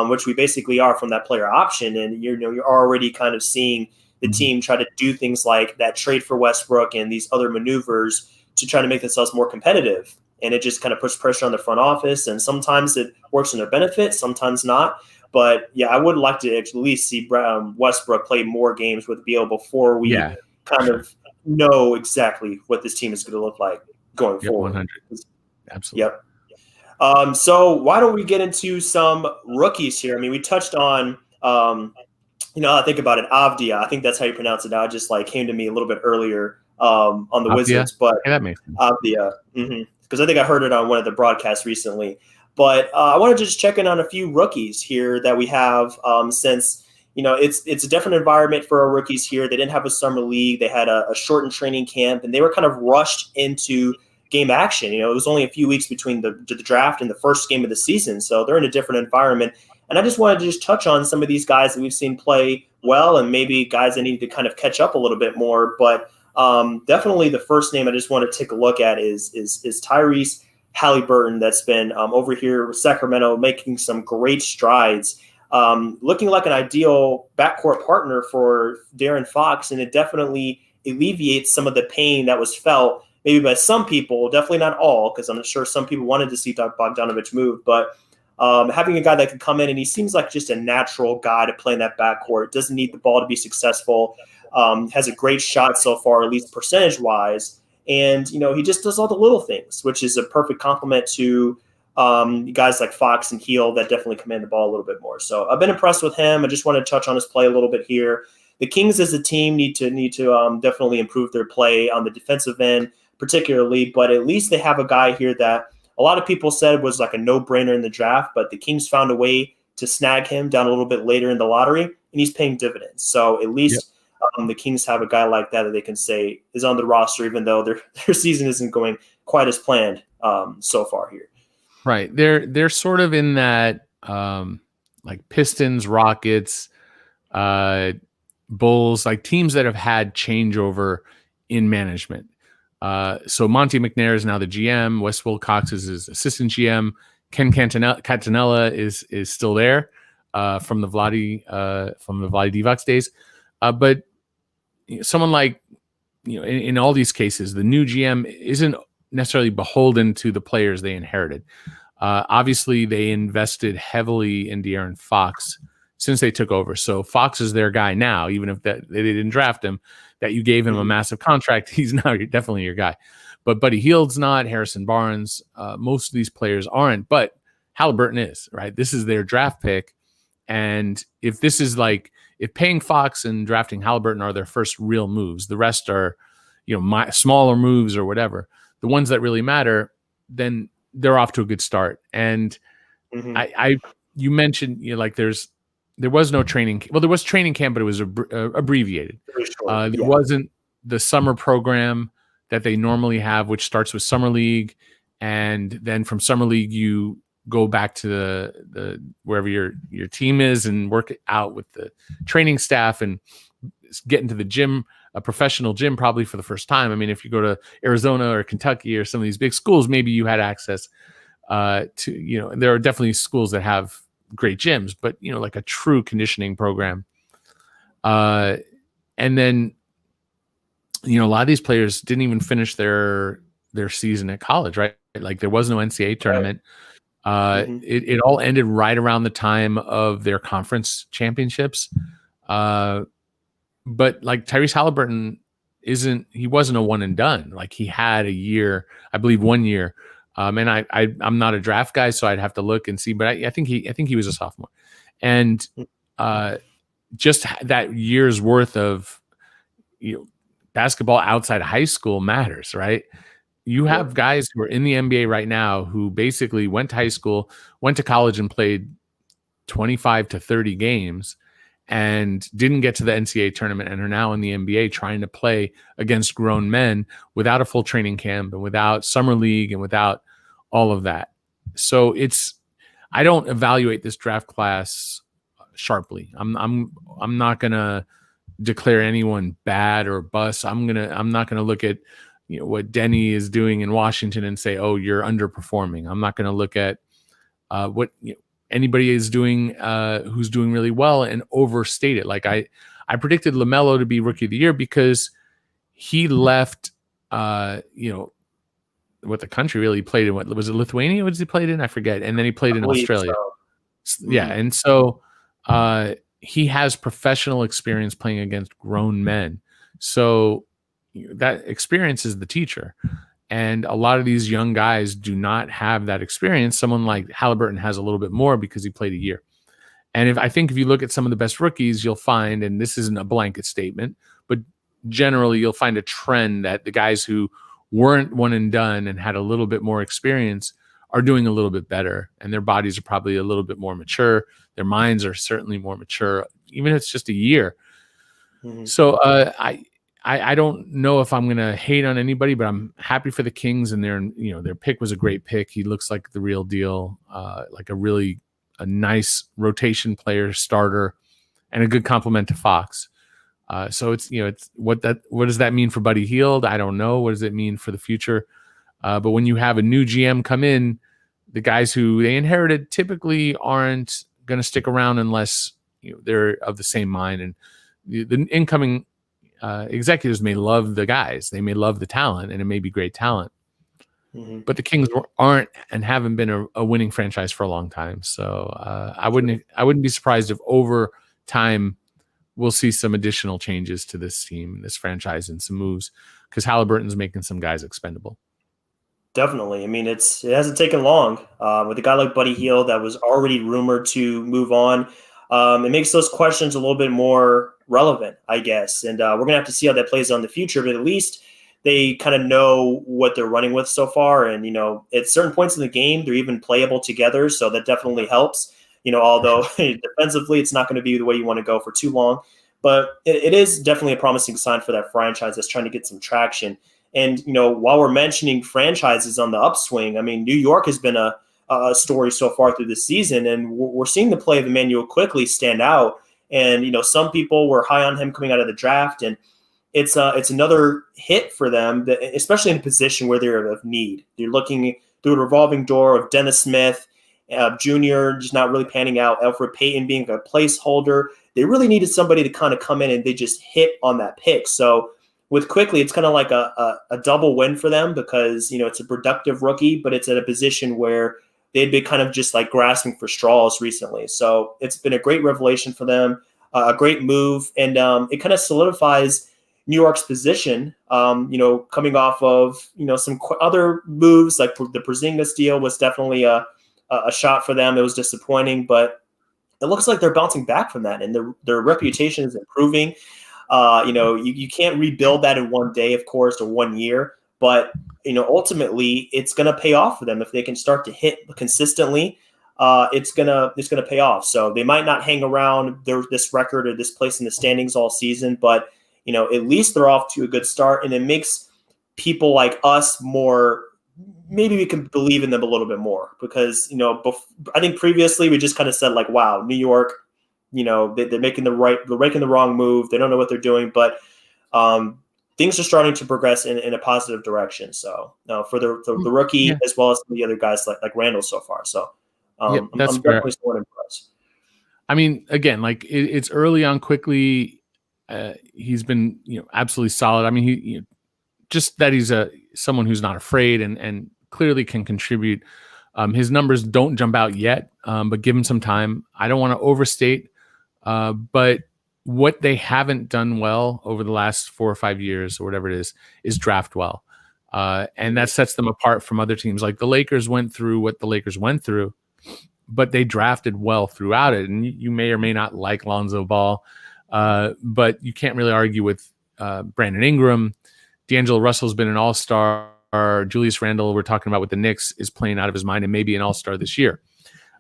which we basically are from that player option. And you're already kind of seeing the team try to do things like that trade for Westbrook and these other maneuvers to try to make themselves more competitive. and it just kind of puts pressure on the front office. And sometimes it works in their benefit, sometimes not. But yeah, I would like to at least see Westbrook play more games with Beal before we kind of know exactly what this team is going to look like going forward. 100. Absolutely. Yep. So why don't we get into some rookies here? I mean, we touched on, I think about it, Avdia. I think that's how you pronounce it now. It just like came to me a little bit earlier on the Avdia? Wizards, but that makes sense. Avdia, because I think I heard it on one of the broadcasts recently. But I want to just check in on a few rookies here that we have since, it's a different environment for our rookies here. They didn't have a summer league. They had a shortened training camp, and they were kind of rushed into game action. It was only a few weeks between the draft and the first game of the season. So they're in a different environment. And I just wanted to just touch on some of these guys that we've seen play well, and maybe guys that need to kind of catch up a little bit more. But definitely the first name I just want to take a look at is Tyrese Halliburton, that's been over here with Sacramento, making some great strides, looking like an ideal backcourt partner for De'Aaron Fox, and it definitely alleviates some of the pain that was felt maybe by some people, definitely not all, because I'm sure some people wanted to see Bogdanovich move, but having a guy that can come in, and he seems like just a natural guy to play in that backcourt, doesn't need the ball to be successful, has a great shot so far, at least percentage-wise. And, he just does all the little things, which is a perfect complement to guys like Fox and Heel that definitely command the ball a little bit more. So I've been impressed with him. I just want to touch on his play a little bit here. The Kings as a team need to definitely improve their play on the defensive end, particularly, but at least they have a guy here that a lot of people said was like a no-brainer in the draft, but the Kings found a way to snag him down a little bit later in the lottery, and he's paying dividends. So at least the Kings have a guy like that they can say is on the roster, even though their season isn't going quite as planned so far here. Right. They're sort of in that like Pistons, Rockets, Bulls, like teams that have had changeover in management. So Monty McNair is now the GM. Wes Wilcox is his assistant GM. Ken Catanella is still there from the Vlade Divac days. But someone like, in all these cases, the new GM isn't necessarily beholden to the players they inherited. Obviously, they invested heavily in De'Aaron Fox since they took over. So Fox is their guy now, even if they didn't draft him, that you gave him a massive contract. He's now definitely your guy. But Buddy Hield's not, Harrison Barnes. Most of these players aren't, but Halliburton is, right? This is their draft pick. And if paying Fox and drafting Halliburton are their first real moves, the rest are, smaller moves or whatever, the ones that really matter, then they're off to a good start. And you mentioned, there was no training. Well, there was training camp, but it was abbreviated. There wasn't the summer program that they normally have, which starts with summer league. And then from summer league, you go back to the wherever your team is and work it out with the training staff and get into the gym, a professional gym, probably for the first time. I mean, if you go to Arizona or Kentucky or some of these big schools, maybe you had access to, there are definitely schools that have great gyms, but like a true conditioning program. And then, a lot of these players didn't even finish their season at college, right? Like there was no NCAA tournament. It all ended right around the time of their conference championships. But like Tyrese Halliburton he wasn't a one and done. Like he had a year, I believe 1 year. And I'm not a draft guy, so I'd have to look and see, but I think he was a sophomore. And just that year's worth of basketball outside of high school matters, right? You have guys who are in the NBA right now who basically went to high school, went to college and played 25 to 30 games and didn't get to the NCAA tournament and are now in the NBA trying to play against grown men without a full training camp and without summer league and without all of that. So I don't evaluate this draft class sharply. I'm not going to declare anyone bad or bust. I'm not going to look at what Denny is doing in Washington and say, oh, you're underperforming. I'm not going to look at what anybody is doing who's doing really well and overstate it. Like I predicted LaMelo to be Rookie of the Year because he left, what the country really played in. What was it, Lithuania? What did he played in? I forget. And then he played I in believe Australia. so. Yeah, and so he has professional experience playing against grown men. So that experience is the teacher. And a lot of these young guys do not have that experience. Someone like Halliburton has a little bit more because he played a year. And if you look at some of the best rookies, you'll find, and this isn't a blanket statement, but generally you'll find a trend that the guys who weren't one and done and had a little bit more experience are doing a little bit better, and their bodies are probably a little bit more mature. Their minds are certainly more mature, even if it's just a year. Mm-hmm. So I don't know if I'm going to hate on anybody, but I'm happy for the Kings, and their pick was a great pick. He looks like the real deal, like a nice rotation player, starter, and a good compliment to Fox. So it's what does that mean for Buddy Hield? I don't know. What does it mean for the future? But when you have a new GM come in, the guys who they inherited typically aren't going to stick around unless they're of the same mind. And the incoming executives may love the guys, they may love the talent, and it may be great talent. Mm-hmm. But the Kings aren't and haven't been a winning franchise for a long time. So I wouldn't be surprised if over time we'll see some additional changes to this team, this franchise, and some moves because Halliburton's making some guys expendable. Definitely. I mean, it hasn't taken long with a guy like Buddy Hield that was already rumored to move on. It makes those questions a little bit more relevant, I guess. And we're going to have to see how that plays out in the future. But at least they kind of know what they're running with so far. And, at certain points in the game, they're even playable together. So that definitely helps. Although defensively, it's not going to be the way you want to go for too long. But it is definitely a promising sign for that franchise that's trying to get some traction. And, while we're mentioning franchises on the upswing, I mean, New York has been a story so far through the season, and we're seeing the play of Emmanuel quickly stand out. And, some people were high on him coming out of the draft, and it's another hit for them, especially in a position where they're of need. They're looking through a revolving door of Dennis Smith, Jr. just not really panning out, Elfrid Payton being a placeholder. They really needed somebody to kind of come in, and they just hit on that pick. So with Quickly, it's kind of like a double win for them because, it's a productive rookie, but it's at a position where they'd been kind of just like grasping for straws recently. So it's been a great revelation for them, a great move, and it kind of solidifies New York's position, coming off of, some other moves, like the Porzingis deal was definitely a shot for them. It was disappointing, but it looks like they're bouncing back from that, and their reputation is improving. You can't rebuild that in one day, of course, or 1 year, but ultimately it's going to pay off for them if they can start to hit consistently. It's gonna pay off. So they might not hang around this record or this place in the standings all season, but at least they're off to a good start, and it makes people like us more. Maybe we can believe in them a little bit more because I think previously we just kind of said like, wow, New York. They're making the wrong move. They don't know what they're doing, but things are starting to progress in a positive direction. So for the rookie as well as the other guys like Randall so far. So I'm definitely somewhat impressed. I mean, again, like it's early on. Quickly, he's been absolutely solid. I mean, he just that he's someone who's not afraid and clearly can contribute. His numbers don't jump out yet, but give him some time. I don't want to overstate. But what they haven't done well over the last 4 or 5 years or whatever it is draft well. And that sets them apart from other teams. Like the Lakers went through what the Lakers went through, but they drafted well throughout it. And you may or may not like Lonzo Ball, but you can't really argue with Brandon Ingram. D'Angelo Russell's been an all-star. Julius Randle, we're talking about with the Knicks, is playing out of his mind and maybe an all-star this year.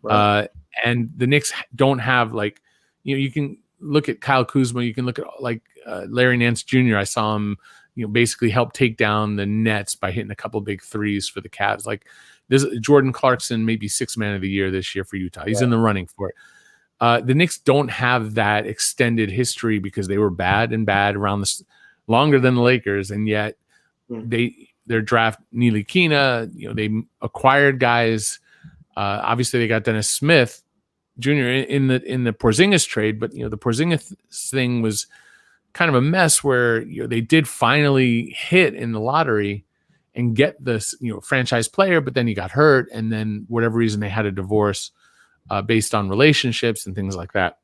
Right. And the Knicks don't have like, you can look at Kyle Kuzma. You can look at like Larry Nance Jr. I saw him, basically help take down the Nets by hitting a couple big threes for the Cavs. Like there's Jordan Clarkson, maybe 6th man of the year this year for Utah. He's in the running for it. The Knicks don't have that extended history because they were bad around this longer than the Lakers, and yet their draft Neely Kina. They acquired guys. Obviously, they got Dennis Smith Jr. in the Porzingis trade, but the Porzingis thing was kind of a mess where they did finally hit in the lottery, and get this, franchise player, but then he got hurt, and then whatever reason they had a divorce based on relationships and things like that.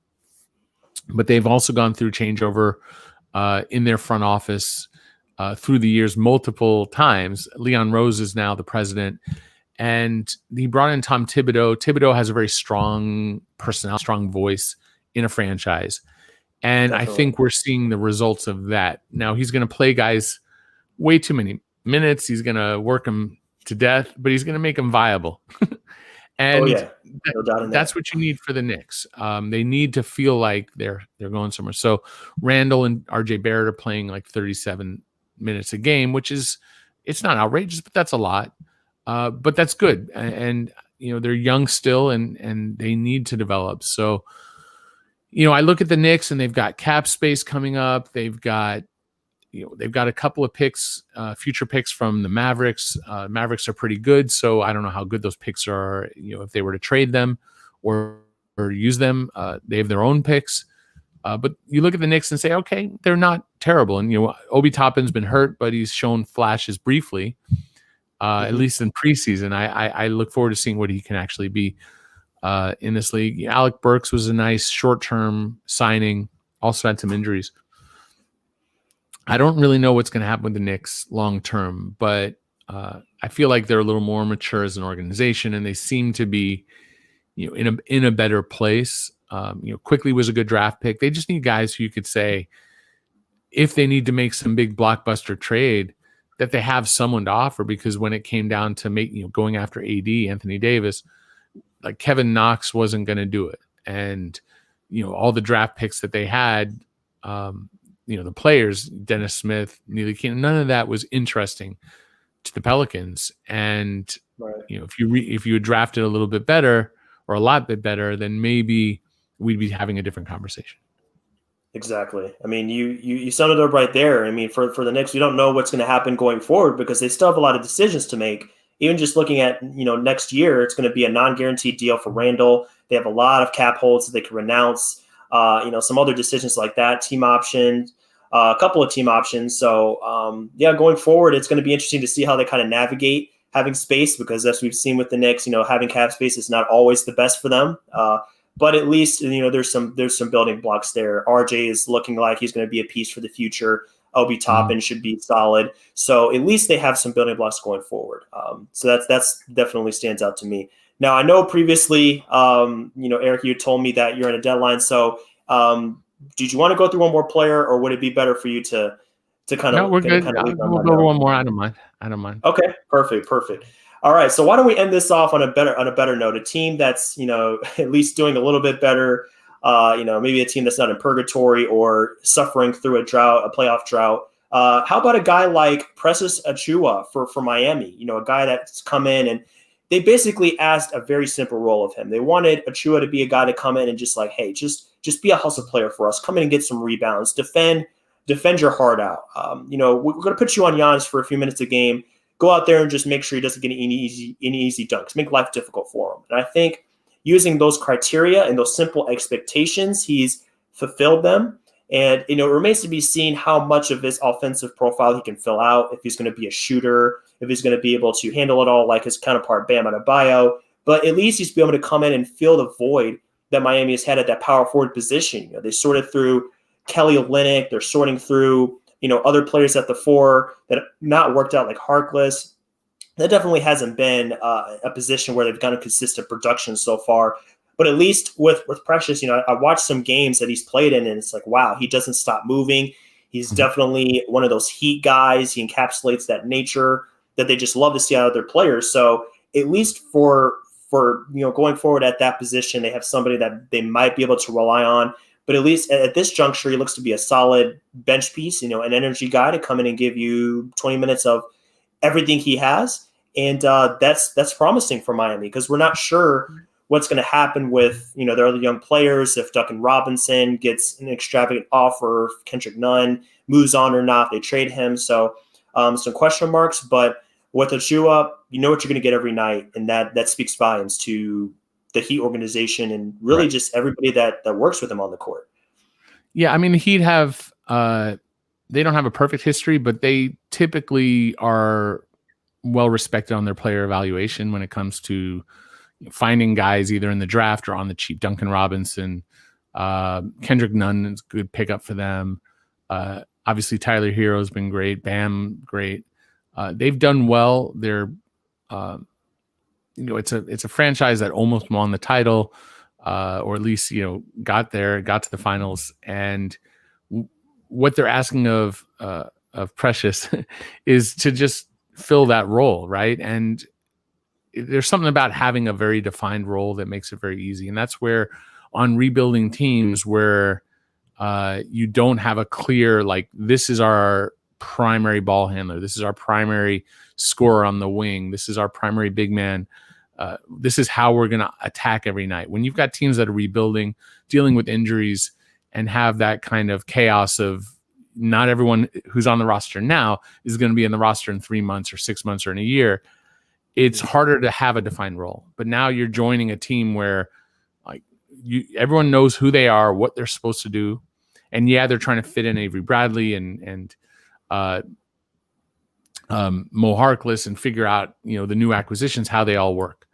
But they've also gone through changeover in their front office through the years multiple times. Leon Rose is now the president, and he brought in Tom Thibodeau. Thibodeau has a very strong personality, strong voice in a franchise. And Definitely. I think we're seeing the results of that. Now, he's going to play guys way too many minutes. He's going to work them to death, but he's going to make them viable. And no doubt in that's what you need for the Knicks. They need to feel like they're going somewhere. So Randall and RJ Barrett are playing like 37 minutes a game, which is, it's not outrageous, but that's a lot. But that's good. And they're young still, and they need to develop. So, I look at the Knicks, and they've got cap space coming up. They've got a couple of picks, future picks from the Mavericks. Mavericks are pretty good, so I don't know how good those picks are. If they were to trade them or use them, they have their own picks. But you look at the Knicks and say, okay, they're not terrible. And Obi Toppin's been hurt, but he's shown flashes briefly, at least in preseason. I look forward to seeing what he can actually be in this league. Alec Burks was a nice short-term signing. Also had some injuries. I don't really know what's going to happen with the Knicks long term, but I feel like they're a little more mature as an organization, and they seem to be, in a better place. Quickly was a good draft pick. They just need guys who you could say, if they need to make some big blockbuster trade, that they have someone to offer. Because when it came down to going after AD, Anthony Davis, like Kevin Knox wasn't going to do it, and all the draft picks that they had. The players, Dennis Smith, Neely Keenan, none of that was interesting to the Pelicans. And, if you had drafted a little bit better or a lot bit better, then maybe we'd be having a different conversation. Exactly. I mean, you summed it up right there. I mean, for the Knicks, we don't know what's going to happen going forward because they still have a lot of decisions to make. Even just looking at, next year, it's going to be a non-guaranteed deal for Randall. They have a lot of cap holds that they can renounce. Some other decisions like that, team options, a couple of team options. So, going forward, it's going to be interesting to see how they kind of navigate having space, because as we've seen with the Knicks, having cap space is not always the best for them. But at least, there's some building blocks there. RJ is looking like he's going to be a piece for the future. Obi Toppin should be solid. So at least they have some building blocks going forward. So that's definitely stands out to me. Now, I know previously, Eric, you told me that you're on a deadline. So did you want to go through one more player, or would it be better for you to kind of? No, we're good. We'll go one more. I don't mind. Okay, perfect. All right. So why don't we end this off on a better note? A team that's, at least doing a little bit better. Maybe a team that's not in purgatory or suffering through a playoff drought. How about a guy like Precious Achiuwa for Miami? A guy that's come in, and they basically asked a very simple role of him. They wanted Achiuwa to be a guy to come in and just like, hey, just be a hustle player for us. Come in and get some rebounds. Defend your heart out. We're going to put you on Giannis for a few minutes a game. Go out there and just make sure he doesn't get any easy dunks. Make life difficult for him. And I think using those criteria and those simple expectations, he's fulfilled them. And, it remains to be seen how much of his offensive profile he can fill out, if he's going to be a shooter, if he's going to be able to handle it all like his counterpart Bam Adebayo. But at least he's be able to come in and fill the void that Miami has had at that power forward position. They sorted through Kelly Olynyk. They're sorting through, other players at the four that have not worked out, like Harkless. That definitely hasn't been a position where they've gotten consistent production so far. But at least with Precious, I watched some games that he's played in, and it's like, wow, he doesn't stop moving. He's definitely one of those heat guys. He encapsulates that nature that they just love to see out of their players. So at least for going forward at that position, they have somebody that they might be able to rely on. But at least at this juncture, he looks to be a solid bench piece, an energy guy to come in and give you 20 minutes of everything he has. And that's promising for Miami, because we're not sure what's going to happen with, their other young players. If Duncan Robinson gets an extravagant offer, if Kendrick Nunn moves on or not, they trade him. So some question marks. But with Achiuwa, you know what you're going to get every night. And that speaks volumes to the Heat organization and really just everybody that works with him on the court. Yeah, I mean, the Heat have they don't have a perfect history, but they typically are well respected on their player evaluation when it comes to finding guys either in the draft or on the cheap. Duncan Robinson, Kendrick Nunn is a good pickup for them. Obviously, Tyler Hero's been great. Bam, great. They've done well. They're, it's a franchise that almost won the title, or at least got to the finals. And what they're asking of Precious is to just fill that role, right? And there's something about having a very defined role that makes it very easy. And that's where on rebuilding teams where you don't have a clear, like, this is our primary ball handler, this is our primary scorer on the wing, this is our primary big man, this is how we're going to attack every night. When you've got teams that are rebuilding, dealing with injuries, and have that kind of chaos of not everyone who's on the roster now is going to be in the roster in 3 months or 6 months or in a year, it's harder to have a defined role. But now you're joining a team where everyone knows who they are, what they're supposed to do. And yeah, they're trying to fit in Avery Bradley and Mo Harkless and figure out, the new acquisitions, how they all work.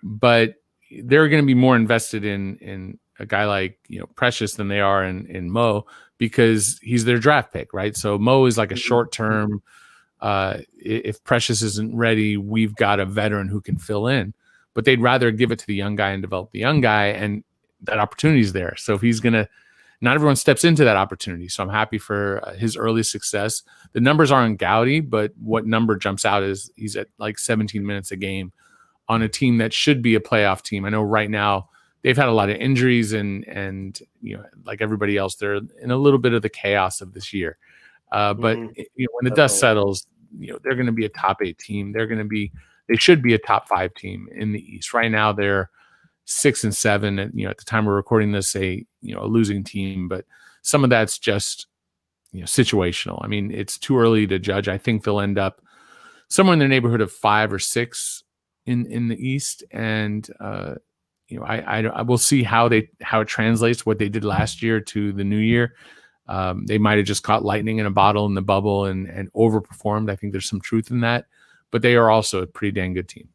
But they're going to be more invested in a guy like, Precious than they are in Mo, because he's their draft pick, right? So Mo is like a short-term, if Precious isn't ready, we've got a veteran who can fill in. But they'd rather give it to the young guy and develop the young guy, and that opportunity is there. So if he's going to, not everyone steps into that opportunity. So I'm happy for his early success. The numbers aren't gaudy, but what number jumps out is he's at like 17 minutes a game on a team that should be a playoff team. I know right now they've had a lot of injuries and like everybody else, they're in a little bit of the chaos of this year. But when the dust settles, they're going to be a top 8 team. They should be a top 5 team in the East. Right now they're 6 and 7, and at the time we're recording this, a losing team, but some of that's just situational. I mean, it's too early to judge. I think they'll end up somewhere in the neighborhood of 5 or 6 in the East, and I will see how it translates what they did last year to the new year. They might have just caught lightning in a bottle in the bubble and overperformed. I think there's some truth in that, but they are also a pretty dang good team.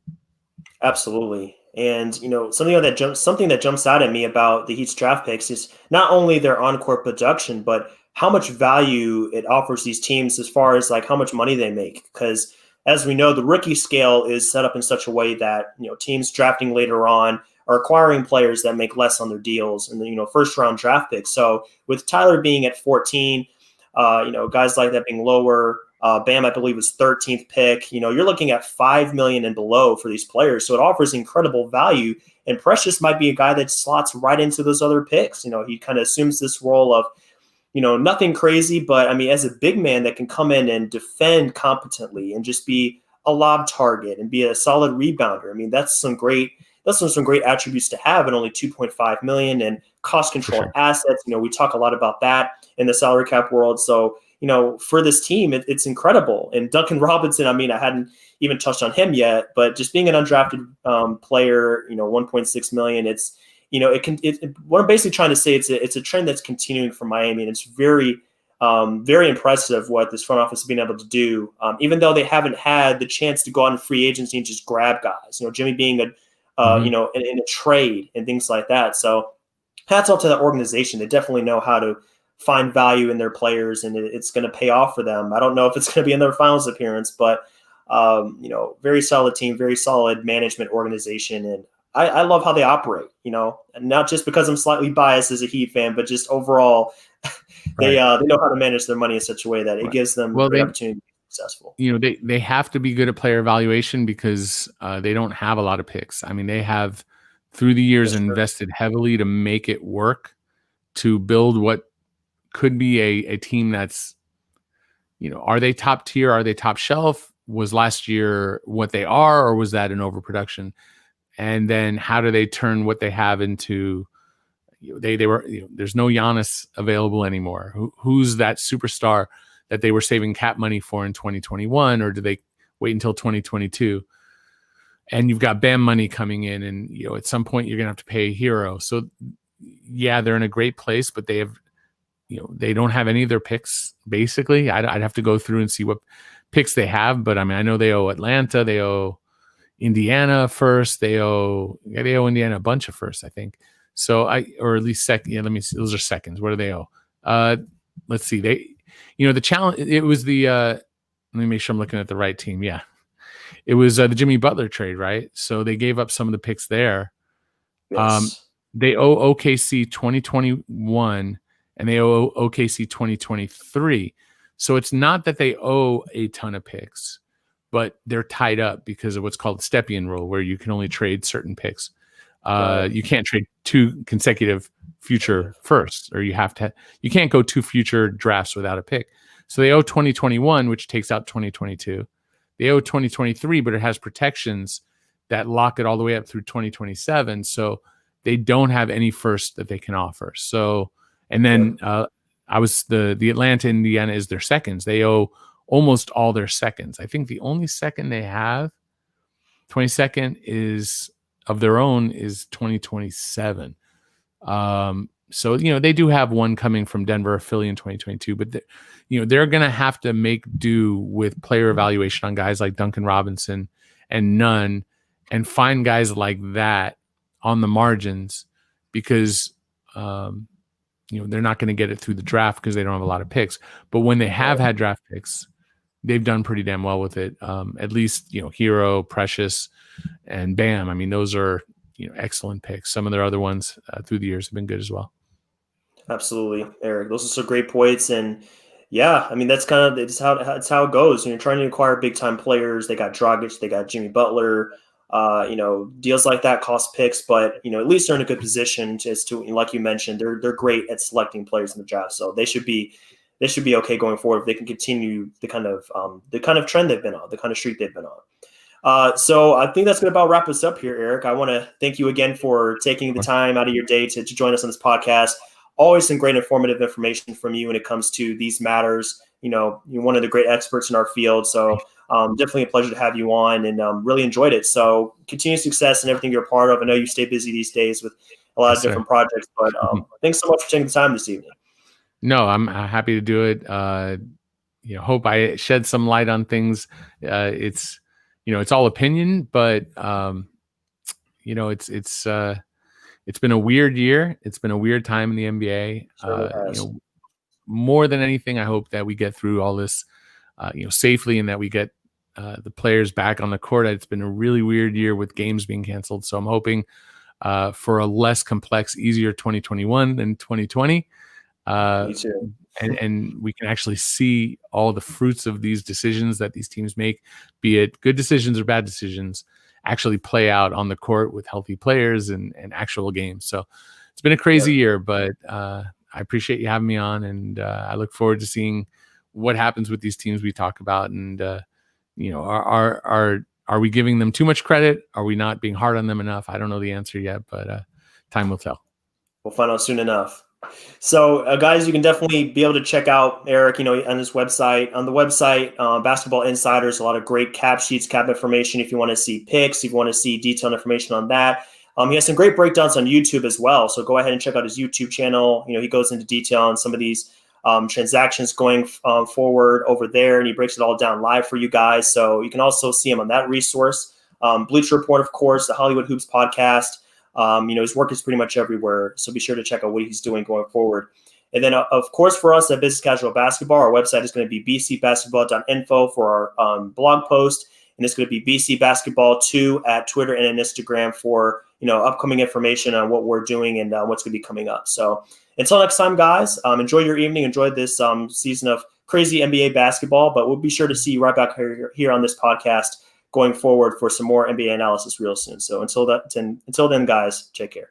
Absolutely. And something that jumps out at me about the Heat's draft picks is not only their on-court production, but how much value it offers these teams as far as like how much money they make. Because as we know, the rookie scale is set up in such a way that teams drafting later on are acquiring players that make less on their deals and first round draft picks. So with Tyler being at 14, guys like that being lower. Bam, I believe, was 13th pick. You're looking at $5 million and below for these players. So it offers incredible value. And Precious might be a guy that slots right into those other picks. He kind of assumes this role of, nothing crazy, but I mean, as a big man that can come in and defend competently and just be a lob target and be a solid rebounder. I mean, that's some great attributes to have at only $2.5 million and cost control assets. We talk a lot about that in the salary cap world. So, for this team, it's incredible. And Duncan Robinson, I mean, I hadn't even touched on him yet, but just being an undrafted player, $1.6 million, it's, what I'm basically trying to say, it's a trend that's continuing for Miami. And it's very, very impressive what this front office has been able to do, even though they haven't had the chance to go out in free agency and just grab guys, Jimmy being in a trade and things like that. So hats off to that organization. They definitely know how to find value in their players, and it's going to pay off for them. I don't know if it's going to be in their finals appearance, but very solid team, very solid management organization. And I love how they operate, and not just because I'm slightly biased as a Heat fan, but just overall, they know how to manage their money in such a way that it gives them the opportunity to be successful. They have to be good at player evaluation because they don't have a lot of picks. I mean, they have through the years invested heavily to make it work, to build what could be a team that's, are they top tier? Are they top shelf? Was last year what they are, or was that an overproduction? And then how do they turn what they have into, they were, there's no Giannis available anymore. Who's that superstar that they were saving cap money for in 2021, or do they wait until 2022? And you've got Bam money coming in, and at some point you're gonna have to pay a hero. So yeah, they're in a great place, but they have, they don't have any of their picks. Basically, I'd have to go through and see what picks they have, but I mean, I know they owe Atlanta, they owe Indiana first, they owe Indiana a bunch of firsts, I think. So or at least second. Yeah, let me see. Those are seconds. What do they owe? Let's see. The challenge. It was the. Let me make sure I'm looking at the right team. Yeah, it was the Jimmy Butler trade, right? So they gave up some of the picks there. Yes. They owe OKC 2021 and they owe OKC 2023. So it's not that they owe a ton of picks, but they're tied up because of what's called the Stepien rule, where you can only trade certain picks. You can't trade 2 consecutive future firsts, or you can't go 2 future drafts without a pick. So they owe 2021, which takes out 2022. They owe 2023, but it has protections that lock it all the way up through 2027. So they don't have any first that they can offer. So, and then the Atlanta, Indiana is their seconds. They owe almost all their seconds. I think the only second they have, 22nd is of their own, is 2027. So, they do have one coming from Denver or Philly in 2022, but they're going to have to make do with player evaluation on guys like Duncan Robinson and Nunn, and find guys like that on the margins, because they're not going to get it through the draft because they don't have a lot of picks. But when they have had draft picks, they've done pretty damn well with it. At least, Hero, Precious, and Bam. I mean, those are excellent picks. Some of their other ones through the years have been good as well. Absolutely, Eric. Those are some great points, and yeah, I mean that's kind of it's how it goes. You're trying to acquire big time players. They got Dragic, they got Jimmy Butler. Deals like that cost picks, but at least they're in a good position to, like you mentioned, they're great at selecting players in the draft, so they should be okay going forward if they can continue the kind of trend they've been on, the kind of streak they've been on. So I think that's going to about wrap us up here, Eric. I want to thank you again for taking the time out of your day to join us on this podcast. Always some great informative information from you when it comes to these matters. You're one of the great experts in our field, so definitely a pleasure to have you on, and really enjoyed it. So continued success in everything you're a part of. I know you stay busy these days with a lot of different projects, but thanks so much for taking the time this evening. No, I'm happy to do it. Hope I shed some light on things. It's all opinion, but it's been a weird year. It's been a weird time in the NBA. Sure more than anything, I hope that we get through all this, safely, and that we get the players back on the court. It's been a really weird year with games being canceled. So I'm hoping for a less complex, easier 2021 than 2020. Me too. And we can actually see all the fruits of these decisions that these teams make, be it good decisions or bad decisions, actually play out on the court with healthy players and actual games. So it's been a crazy year, but I appreciate you having me on, and I look forward to seeing what happens with these teams we talk about. And are we giving them too much credit? Are we not being hard on them enough? I don't know the answer yet, but time will tell. We'll find out soon enough. So, guys, you can definitely be able to check out Eric, on his website. On the website, Basketball Insiders, a lot of great cap sheets, cap information. If you want to see picks, if you want to see detailed information on that. He has some great breakdowns on YouTube as well. So go ahead and check out his YouTube channel. He goes into detail on some of these transactions going forward over there, and he breaks it all down live for you guys. So you can also see him on that resource. Bleacher Report, of course, the Hollywood Hoops podcast. His work is pretty much everywhere. So be sure to check out what he's doing going forward. And then, of course, for us at Business Casual Basketball, our website is going to be bcbasketball.info for our blog post. And it's going to be BC Basketball 2 at Twitter and Instagram for, upcoming information on what we're doing and what's going to be coming up. So until next time, guys, enjoy your evening. Enjoy this season of crazy NBA basketball. But we'll be sure to see you right back here on this podcast going forward for some more NBA analysis real soon. So until then, guys, take care.